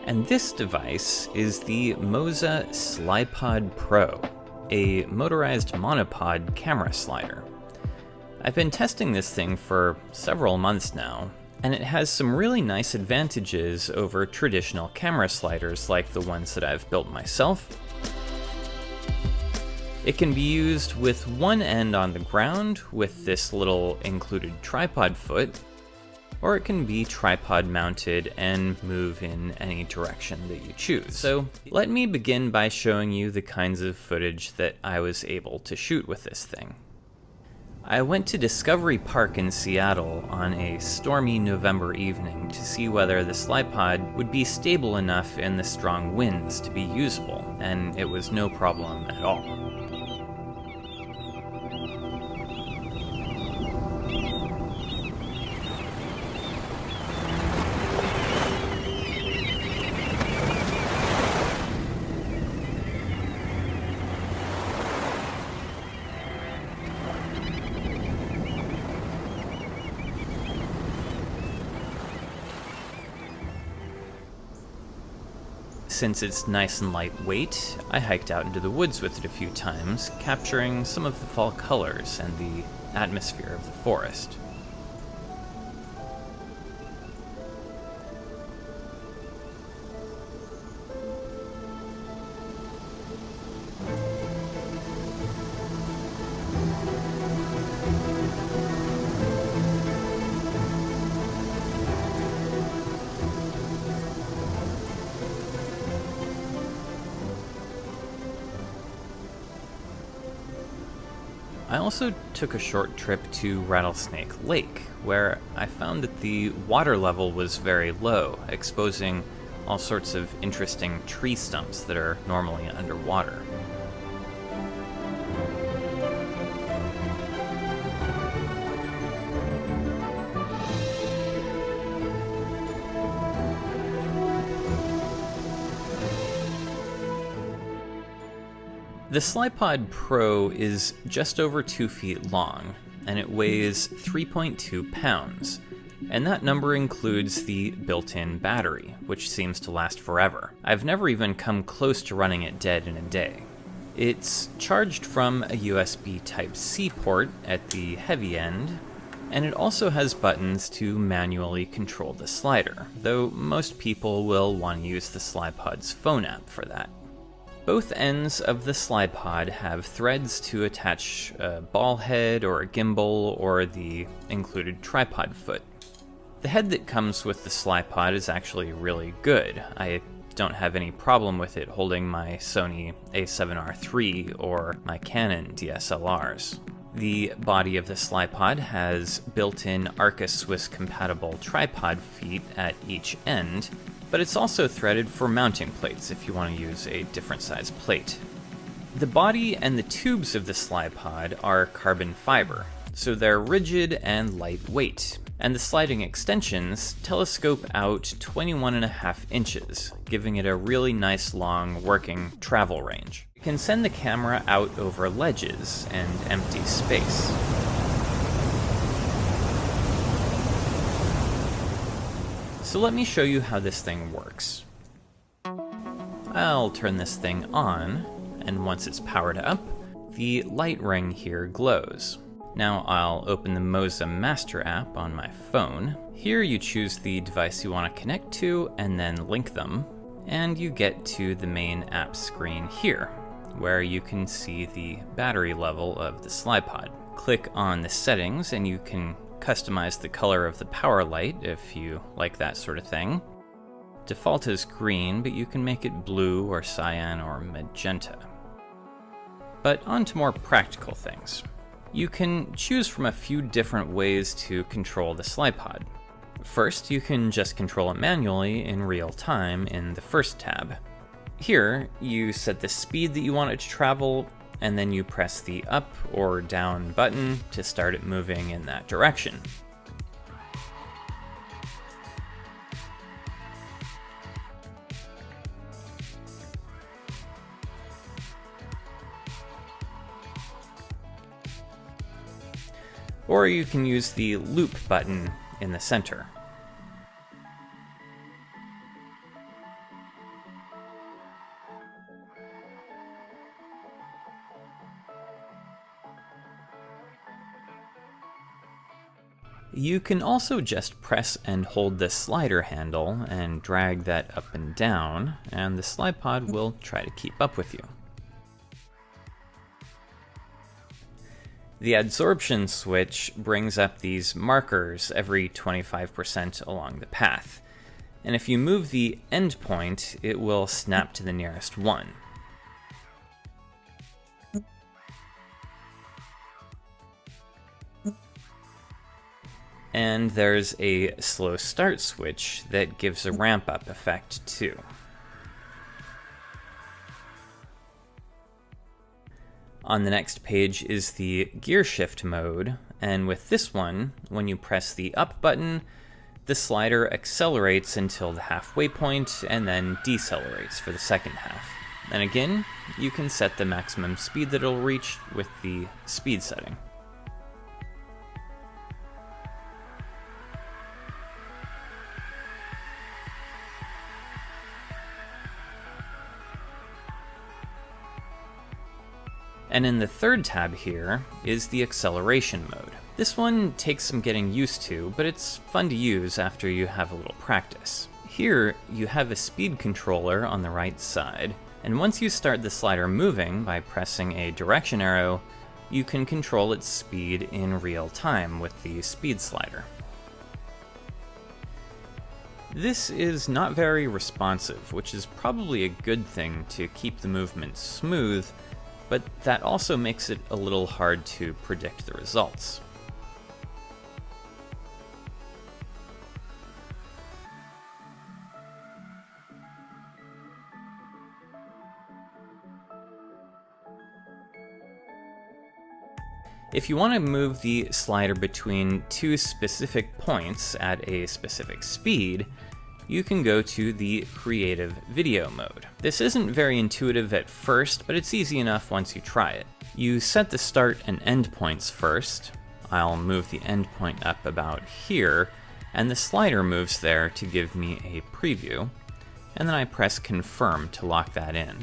And this device is the MOZA Slypod Pro, a motorized monopod camera slider. I've been testing this thing for several months now, and it has some really nice advantages over traditional camera sliders like the ones that I've built myself. It can be used with one end on the ground with this little included tripod foot, or it can be tripod mounted and move in any direction that you choose. So let me begin by showing you the kinds of footage that I was able to shoot with this thing. I went to Discovery Park in Seattle on a stormy November evening to see whether the Slypod would be stable enough in the strong winds to be usable, and it was no problem at all. Since it's nice and lightweight, I hiked out into the woods with it a few times, capturing some of the fall colors and the atmosphere of the forest. I also took a short trip to Rattlesnake Lake, where I found that the water level was very low, exposing all sorts of interesting tree stumps that are normally underwater. The Slypod Pro is just over 2 feet long, and it weighs 3.2 pounds, and that number includes the built-in battery, which seems to last forever. I've never even come close to running it dead in a day. It's charged from a USB Type-C port at the heavy end, and it also has buttons to manually control the slider, though most people will want to use the Slypod's phone app for that. Both ends of the Slypod have threads to attach a ball head or a gimbal or the included tripod foot. The head that comes with the Slypod is actually really good. I don't have any problem with it holding my Sony a7R III or my Canon DSLRs. The body of the Slypod has built-in Arca Swiss compatible tripod feet at each end, but it's also threaded for mounting plates if you want to use a different size plate. The body and the tubes of the Slypod are carbon fiber, so they're rigid and lightweight, and the sliding extensions telescope out 21.5 inches, giving it a really nice long working travel range. You can send the camera out over ledges and empty space. So let me show you how this thing works. I'll turn this thing on, and once it's powered up, the light ring here glows. Now I'll open the MOZA Master app on my phone. Here you choose the device you want to connect to and then link them, and you get to the main app screen here, where you can see the battery level of the Slypod. Click on the settings and you can customize the color of the power light if you like that sort of thing. Default is green, but you can make it blue or cyan or magenta. But on to more practical things. You can choose from a few different ways to control the Slypod. First, you can just control it manually in real time in the first tab. Here, you set the speed that you want it to travel, and then you press the up or down button to start it moving in that direction. Or you can use the loop button in the center. You can also just press and hold the slider handle and drag that up and down, and the Slypod will try to keep up with you. The adsorption switch brings up these markers every 25% along the path, and if you move the end point, it will snap to the nearest one. And there's a slow start switch that gives a ramp up effect too. On the next page is the gear shift mode, and with this one, when you press the up button, the slider accelerates until the halfway point and then decelerates for the second half. And again, you can set the maximum speed that it'll reach with the speed setting. And in the third tab here is the acceleration mode. This one takes some getting used to, but it's fun to use after you have a little practice. Here, you have a speed controller on the right side, and once you start the slider moving by pressing a direction arrow, you can control its speed in real time with the speed slider. This is not very responsive, which is probably a good thing to keep the movement smooth, but that also makes it a little hard to predict the results. If you want to move the slider between two specific points at a specific speed, you can go to the creative video mode. This isn't very intuitive at first, but it's easy enough once you try it. You set the start and end points first. I'll move the end point up about here, and the slider moves there to give me a preview, and then I press confirm to lock that in.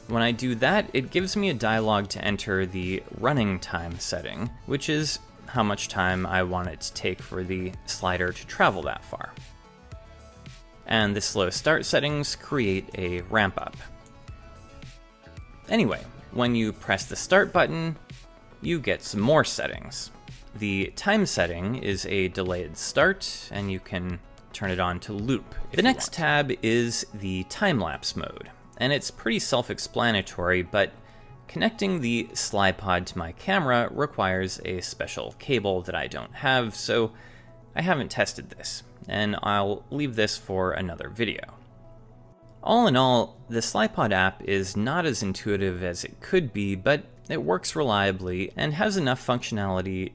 When I do that, it gives me a dialog to enter the running time setting, which is how much time I want it to take for the slider to travel that far. And the slow start settings create a ramp up. Anyway, when you press the start button, you get some more settings. The time setting is a delayed start, and you can turn it on to loop. The next tab is the time-lapse mode, and it's pretty self-explanatory, but connecting the Slypod to my camera requires a special cable that I don't have, so I haven't tested this, and I'll leave this for another video. All in all, the Slypod app is not as intuitive as it could be, but it works reliably and has enough functionality